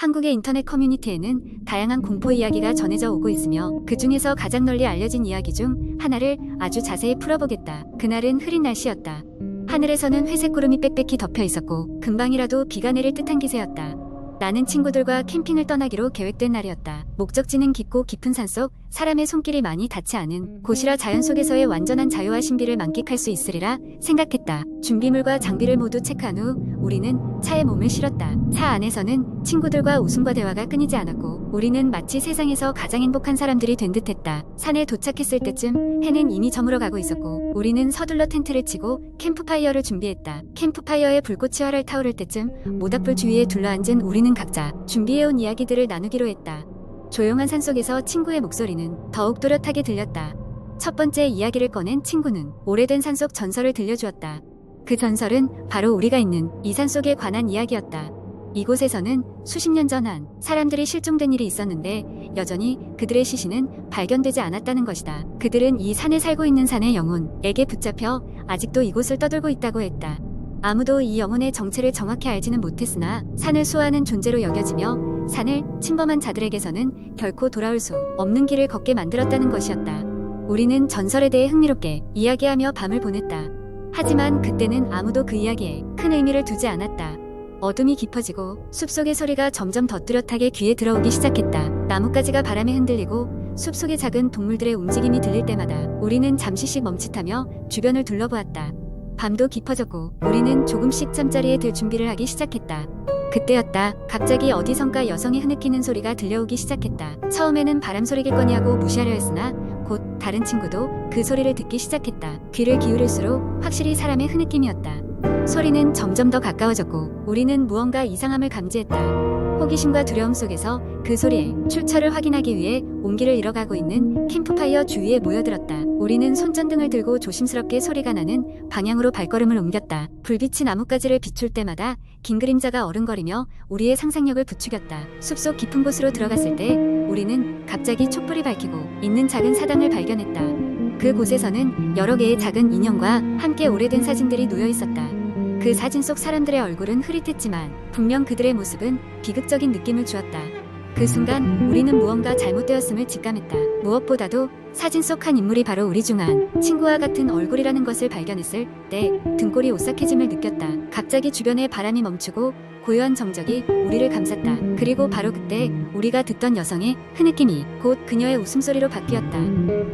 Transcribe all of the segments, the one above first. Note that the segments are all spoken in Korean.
한국의 인터넷 커뮤니티에는 다양한 공포 이야기가 전해져 오고 있으며 그 중에서 가장 널리 알려진 이야기 중 하나를 아주 자세히 풀어보겠다. 그날은 흐린 날씨였다. 하늘에서는 회색 구름이 빽빽히 덮여 있었고 금방이라도 비가 내릴 듯한 기세였다. 나는 친구들과 캠핑을 떠나기로 계획된 날이었다. 목적지는 깊고 깊은 산속, 사람의 손길이 많이 닿지 않은 곳이라 자연 속에서의 완전한 자유와 신비를 만끽할 수 있으리라 생각했다. 준비물과 장비를 모두 체크한 후 우리는 차에 몸을 실었다. 차 안에서는 친구들과 웃음과 대화가 끊이지 않았고 우리는 마치 세상에서 가장 행복한 사람들이 된 듯했다. 산에 도착했을 때쯤 해는 이미 저물어 가고 있었고 우리는 서둘러 텐트를 치고 캠프파이어를 준비했다. 캠프파이어에 불꽃이 활활 타오를 때쯤 모닥불 주위에 둘러앉은 우리는 각자 준비해온 이야기들을 나누기로 했다. 조용한 산속에서 친구의 목소리는 더욱 또렷하게 들렸다. 첫 번째 이야기를 꺼낸 친구는 오래된 산속 전설을 들려주었다. 그 전설은 바로 우리가 있는 이 산속에 관한 이야기였다. 이곳에서는 수십 년 전 한 사람들이 실종된 일이 있었는데 여전히 그들의 시신은 발견되지 않았다는 것이다. 그들은 이 산에 살고 있는 산의 영혼에게 붙잡혀 아직도 이곳을 떠돌고 있다고 했다. 아무도 이 영혼의 정체를 정확히 알지는 못했으나 산을 수호하는 존재로 여겨지며 산을 침범한 자들에게서는 결코 돌아올 수 없는 길을 걷게 만들었다는 것이었다. 우리는 전설에 대해 흥미롭게 이야기하며 밤을 보냈다. 하지만 그때는 아무도 그 이야기에 큰 의미를 두지 않았다. 어둠이 깊어지고 숲속의 소리가 점점 더 뚜렷하게 귀에 들어오기 시작했다. 나뭇가지가 바람에 흔들리고 숲속의 작은 동물들의 움직임이 들릴 때마다 우리는 잠시씩 멈칫하며 주변을 둘러보았다. 밤도 깊어졌고 우리는 조금씩 잠자리에 들 준비를 하기 시작했다. 그때였다. 갑자기 어디선가 여성이 흐느끼는 소리가 들려오기 시작했다. 처음에는 바람 소리겠거니 하고 무시하려 했으나 곧 다른 친구도 그 소리를 듣기 시작했다. 귀를 기울일수록 확실히 사람의 흐느낌이었다. 소리는 점점 더 가까워졌고 우리는 무언가 이상함을 감지했다. 호기심과 두려움 속에서 그 소리의 출처를 확인하기 위해 온기를 잃어가고 있는 캠프파이어 주위에 모여들었다. 우리는 손전등을 들고 조심스럽게 소리가 나는 방향으로 발걸음을 옮겼다. 불빛이 나뭇가지를 비출 때마다 긴 그림자가 어른거리며 우리의 상상력을 부추겼다. 숲속 깊은 곳으로 들어갔을 때 우리는 갑자기 촛불이 밝히고 있는 작은 사당을 발견했다. 그 곳에서는 여러 개의 작은 인형과 함께 오래된 사진들이 놓여 있었다. 그 사진 속 사람들의 얼굴은 흐릿했지만 분명 그들의 모습은 비극적인 느낌을 주었다. 그 순간 우리는 무언가 잘못되었음을 직감했다. 무엇보다도 사진 속 한 인물이 바로 우리 중 한 친구와 같은 얼굴이라는 것을 발견했을 때 등골이 오싹해짐을 느꼈다. 갑자기 주변의 바람이 멈추고 고요한 정적이 우리를 감쌌다. 그리고 바로 그때 우리가 듣던 여성의 흐느낌이 곧 그녀의 웃음소리로 바뀌었다.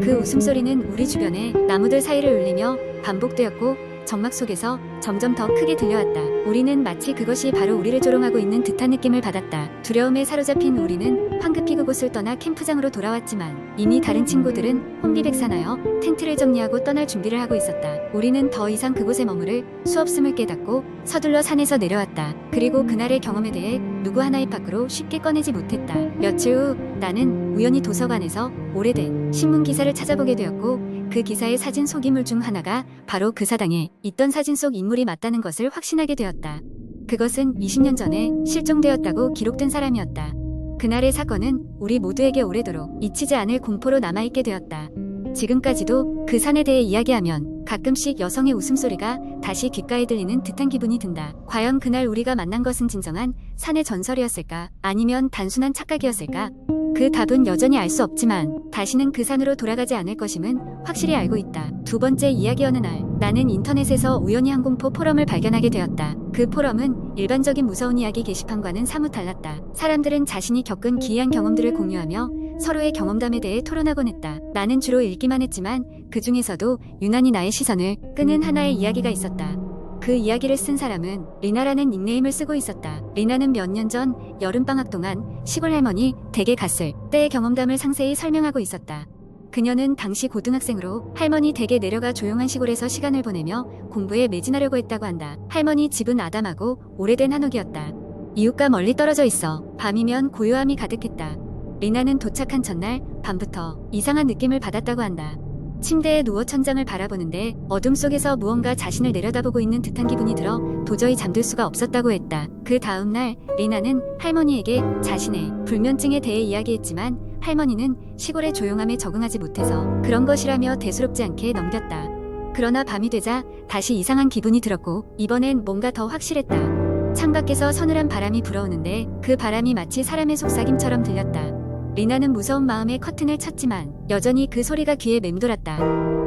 그 웃음소리는 우리 주변의 나무들 사이를 울리며 반복되었고 정막 속에서 점점 더 크게 들려왔다. 우리는 마치 그것이 바로 우리를 조롱하고 있는 듯한 느낌을 받았다. 두려움에 사로잡힌 우리는 황급히 그곳을 떠나 캠프장으로 돌아왔지만 이미 다른 친구들은 혼비백산하여 텐트를 정리하고 떠날 준비를 하고 있었다. 우리는 더 이상 그곳에 머무를 수 없음을 깨닫고 서둘러 산에서 내려왔다. 그리고 그날의 경험에 대해 누구 하나 입 밖으로 쉽게 꺼내지 못했다. 며칠 후 나는 우연히 도서관에서 오래된 신문 기사를 찾아보게 되었고 그 기사의 사진 속 인물 중 하나가 바로 그 사당에 있던 사진 속 인물이 맞다는 것을 확신하게 되었다. 그것은 20년 전에 실종되었다고 기록된 사람이었다. 그날의 사건은 우리 모두에게 오래도록 잊히지 않을 공포로 남아있게 되었다. 지금까지도 그 산에 대해 이야기하면 가끔씩 여성의 웃음소리가 다시 귓가에 들리는 듯한 기분이 든다. 과연 그날 우리가 만난 것은 진정한 산의 전설이었을까? 아니면 단순한 착각이었을까? 그 답은 여전히 알 수 없지만 다시는 그 산으로 돌아가지 않을 것임은 확실히 알고 있다. 두 번째 이야기. 어느 날 나는 인터넷에서 우연히 한 공포 포럼을 발견하게 되었다. 그 포럼은 일반적인 무서운 이야기 게시판과는 사뭇 달랐다. 사람들은 자신이 겪은 기이한 경험들을 공유하며 서로의 경험담에 대해 토론하곤 했다. 나는 주로 읽기만 했지만 그 중에서도 유난히 나의 시선을 끄는 하나의 이야기가 있었다. 그 이야기를 쓴 사람은 리나라는 닉네임을 쓰고 있었다. 리나는 몇 년 전 여름방학 동안 시골 할머니 댁에 갔을 때의 경험담을 상세히 설명하고 있었다. 그녀는 당시 고등학생으로 할머니 댁에 내려가 조용한 시골에서 시간을 보내며 공부에 매진하려고 했다고 한다. 할머니 집은 아담하고 오래된 한옥이었다. 이웃과 멀리 떨어져 있어 밤이면 고요함이 가득했다. 리나는 도착한 첫날 밤부터 이상한 느낌을 받았다고 한다. 침대에 누워 천장을 바라보는데 어둠 속에서 무언가 자신을 내려다보고 있는 듯한 기분이 들어 도저히 잠들 수가 없었다고 했다. 그 다음날 리나는 할머니에게 자신의 불면증에 대해 이야기했지만 할머니는 시골의 조용함에 적응하지 못해서 그런 것이라며 대수롭지 않게 넘겼다. 그러나 밤이 되자 다시 이상한 기분이 들었고 이번엔 뭔가 더 확실했다. 창밖에서 서늘한 바람이 불어오는데 그 바람이 마치 사람의 속삭임처럼 들렸다. 리나는 무서운 마음에 커튼을 쳤지만 여전히 그 소리가 귀에 맴돌았다.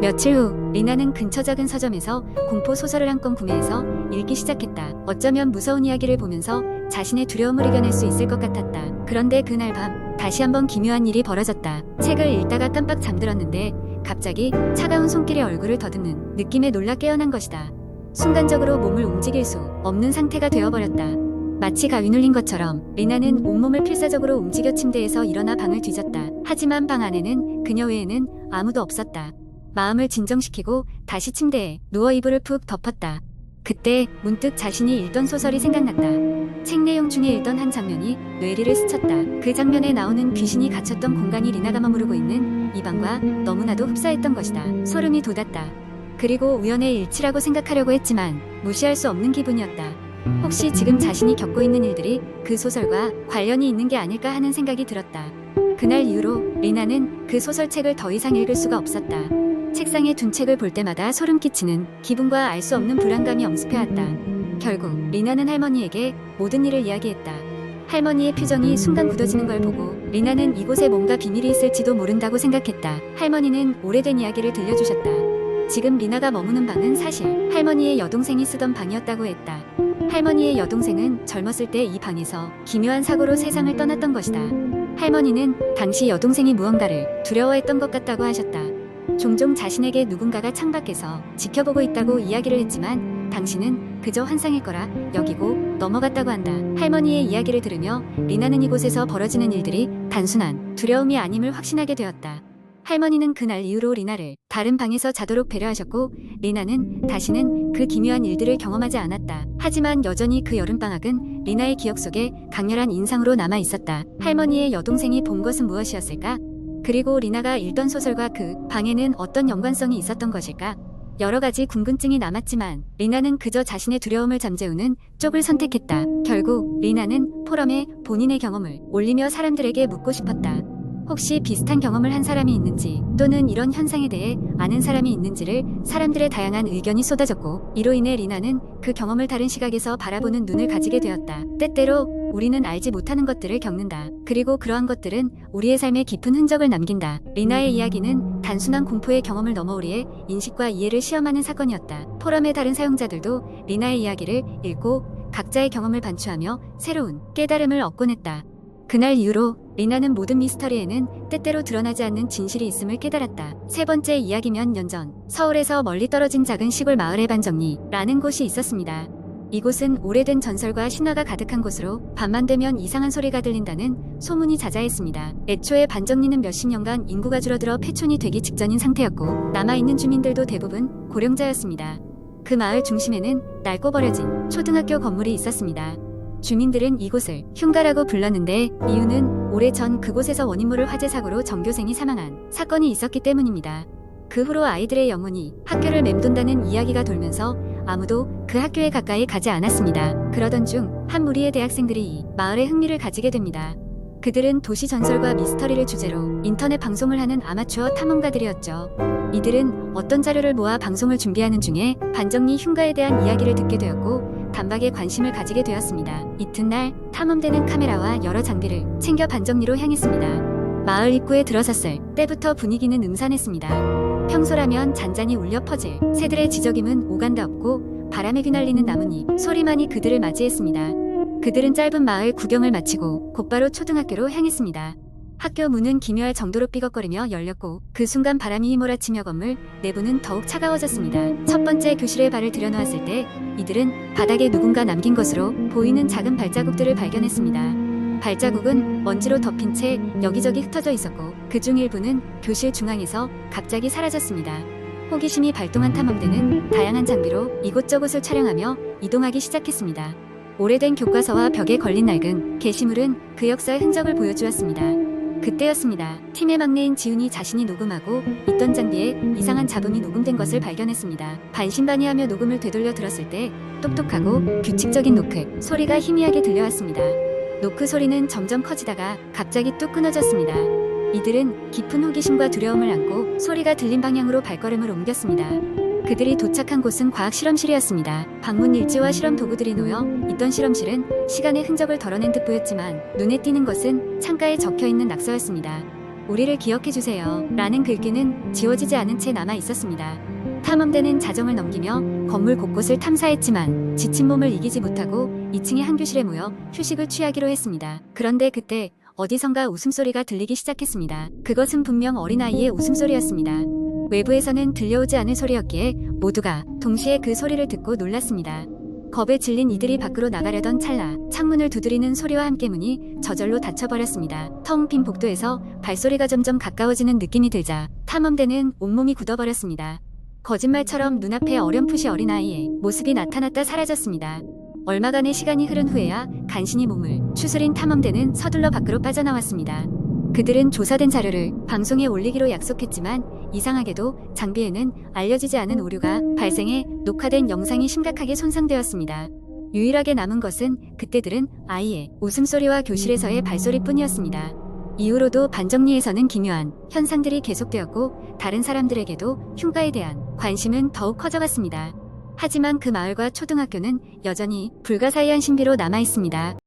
며칠 후 리나는 근처 작은 서점에서 공포 소설을 한 권 구매해서 읽기 시작했다. 어쩌면 무서운 이야기를 보면서 자신의 두려움을 이겨낼 수 있을 것 같았다. 그런데 그날 밤 다시 한번 기묘한 일이 벌어졌다. 책을 읽다가 깜빡 잠들었는데 갑자기 차가운 손길이 얼굴을 더듬는 느낌에 놀라 깨어난 것이다. 순간적으로 몸을 움직일 수 없는 상태가 되어버렸다. 마치 가위 눌린 것처럼 리나는 온몸을 필사적으로 움직여 침대에서 일어나 방을 뒤졌다. 하지만 방 안에는 그녀 외에는 아무도 없었다. 마음을 진정시키고 다시 침대에 누워 이불을 푹 덮었다. 그때 문득 자신이 읽던 소설이 생각났다. 책 내용 중에 읽던 한 장면이 뇌리를 스쳤다. 그 장면에 나오는 귀신이 갇혔던 공간이 리나가 머무르고 있는 이 방과 너무나도 흡사했던 것이다. 소름이 돋았다. 그리고 우연의 일치라고 생각하려고 했지만 무시할 수 없는 기분이었다. 혹시 지금 자신이 겪고 있는 일들이 그 소설과 관련이 있는 게 아닐까 하는 생각이 들었다. 그날 이후로 리나는 그 소설책을 더 이상 읽을 수가 없었다. 책상에 둔 책을 볼 때마다 소름 끼치는 기분과 알 수 없는 불안감이 엄습해왔다. 결국 리나는 할머니에게 모든 일을 이야기했다. 할머니의 표정이 순간 굳어지는 걸 보고 리나는 이곳에 뭔가 비밀이 있을지도 모른다고 생각했다. 할머니는 오래된 이야기를 들려주셨다. 지금 리나가 머무는 방은 사실 할머니의 여동생이 쓰던 방이었다고 했다. 할머니의 여동생은 젊었을 때 이 방에서 기묘한 사고로 세상을 떠났던 것이다. 할머니는 당시 여동생이 무언가를 두려워했던 것 같다고 하셨다. 종종 자신에게 누군가가 창밖에서 지켜보고 있다고 이야기를 했지만 당신은 그저 환상일 거라 여기고 넘어갔다고 한다. 할머니의 이야기를 들으며 리나는 이곳에서 벌어지는 일들이 단순한 두려움이 아님을 확신하게 되었다. 할머니는 그날 이후로 리나를 다른 방에서 자도록 배려하셨고 리나는 다시는 그 기묘한 일들을 경험하지 않았다. 하지만 여전히 그 여름방학은 리나의 기억 속에 강렬한 인상으로 남아 있었다. 할머니의 여동생이 본 것은 무엇이었을까? 그리고 리나가 읽던 소설과 그 방에는 어떤 연관성이 있었던 것일까? 여러 가지 궁금증이 남았지만 리나는 그저 자신의 두려움을 잠재우는 쪽을 선택했다. 결국 리나는 포럼에 본인의 경험을 올리며 사람들에게 묻고 싶었다. 혹시 비슷한 경험을 한 사람이 있는지 또는 이런 현상에 대해 아는 사람이 있는지를 사람들의 다양한 의견이 쏟아졌고 이로 인해 리나는 그 경험을 다른 시각에서 바라보는 눈을 가지게 되었다. 때때로 우리는 알지 못하는 것들을 겪는다. 그리고 그러한 것들은 우리의 삶에 깊은 흔적을 남긴다. 리나의 이야기는 단순한 공포의 경험을 넘어 우리의 인식과 이해를 시험하는 사건이었다. 포럼의 다른 사용자들도 리나의 이야기를 읽고 각자의 경험을 반추하며 새로운 깨달음을 얻곤 했다. 그날 이후로 리나는 모든 미스터리에는 때때로 드러나지 않는 진실이 있음을 깨달았다. 세 번째 이야기 몇 년 전 서울에서 멀리 떨어진 작은 시골 마을의 반정리라는 곳이 있었습니다. 이곳은 오래된 전설과 신화가 가득한 곳으로 밤만 되면 이상한 소리가 들린다는 소문이 자자했습니다. 애초에 반정리는 몇십 년간 인구가 줄어들어 폐촌이 되기 직전인 상태였고 남아있는 주민들도 대부분 고령자였습니다. 그 마을 중심에는 낡고 버려진 초등학교 건물이 있었습니다. 주민들은 이곳을 흉가라고 불렀는데 이유는 오래전 그곳에서 원인모를 화재 사고로 전교생이 사망한 사건이 있었기 때문입니다. 그 후로 아이들의 영혼이 학교를 맴돈다는 이야기가 돌면서 아무도 그 학교에 가까이 가지 않았습니다. 그러던 중 한 무리의 대학생들이 이 마을에 흥미를 가지게 됩니다. 그들은 도시 전설과 미스터리를 주제로 인터넷 방송을 하는 아마추어 탐험가들이었죠. 이들은 어떤 자료를 모아 방송을 준비하는 중에 반정리 흉가에 대한 이야기를 듣게 되었고 단박에 관심을 가지게 되었습니다. 이튿날 탐험대는 카메라와 여러 장비를 챙겨 반정리로 향했습니다. 마을 입구에 들어섰을 때부터 분위기는 음산했습니다. 평소라면 잔잔히 울려 퍼질 새들의 지저귀는 오간다 없고 바람에 휘날리는 나뭇잎 소리만이 그들을 맞이했습니다. 그들은 짧은 마을 구경을 마치고 곧바로 초등학교로 향했습니다. 학교 문은 기묘할 정도로 삐걱거리며 열렸고 그 순간 바람이 휘몰아치며 건물 내부는 더욱 차가워졌습니다. 첫 번째 교실에 발을 들여놓았을 때 이들은 바닥에 누군가 남긴 것으로 보이는 작은 발자국들을 발견했습니다. 발자국은 먼지로 덮인 채 여기저기 흩어져 있었고 그중 일부는 교실 중앙에서 갑자기 사라졌습니다. 호기심이 발동한 탐험대는 다양한 장비로 이곳저곳을 촬영하며 이동하기 시작했습니다. 오래된 교과서와 벽에 걸린 낡은 게시물은 그 역사의 흔적을 보여주었습니다. 그때였습니다. 팀의 막내인 지훈이 자신이 녹음하고 있던 장비에 이상한 잡음이 녹음된 것을 발견했습니다. 반신반의하며 녹음을 되돌려 들었을 때 똑똑하고 규칙적인 노크 소리가 희미하게 들려왔습니다. 노크 소리는 점점 커지다가 갑자기 뚝 끊어졌습니다. 이들은 깊은 호기심과 두려움을 안고 소리가 들린 방향으로 발걸음을 옮겼습니다. 그 그들이 도착한 곳은 과학 실험실이었습니다. 방문 일지와 실험 도구들이 놓여 있던 실험실은 시간의 흔적을 덜어낸 듯 보였지만 눈에 띄는 것은 창가에 적혀있는 낙서였습니다. 우리를 기억해주세요 라는 글귀는 지워지지 않은 채 남아 있었습니다. 탐험대는 자정을 넘기며 건물 곳곳을 탐사했지만 지친 몸을 이기지 못하고 2층의 한 교실에 모여 휴식을 취하기로 했습니다. 그런데 그때 어디선가 웃음소리가 들리기 시작했습니다. 그것은 분명 어린아이의 웃음소리였습니다. 외부에서는 들려오지 않을 소리였기에 모두가 동시에 그 소리를 듣고 놀랐습니다. 겁에 질린 이들이 밖으로 나가려던 찰나 창문을 두드리는 소리와 함께 문이 저절로 닫혀버렸습니다. 텅 빈 복도에서 발소리가 점점 가까워지는 느낌이 들자 탐험대는 온몸이 굳어버렸습니다. 거짓말처럼 눈앞에 어렴풋이 어린아이의 모습이 나타났다 사라졌습니다. 얼마간의 시간이 흐른 후에야 간신히 몸을 추스린 탐험대는 서둘러 밖으로 빠져나왔습니다. 그들은 조사된 자료를 방송에 올리기로 약속했지만 이상하게도 장비에는 알려지지 않은 오류가 발생해 녹화된 영상이 심각하게 손상되었습니다. 유일하게 남은 것은 그때들은 아이의 웃음소리와 교실에서의 발소리뿐이었습니다. 이후로도 반정리에서는 기묘한 현상들이 계속되었고 다른 사람들에게도 흉가에 대한 관심은 더욱 커져갔습니다. 하지만 그 마을과 초등학교는 여전히 불가사의한 신비로 남아 있습니다.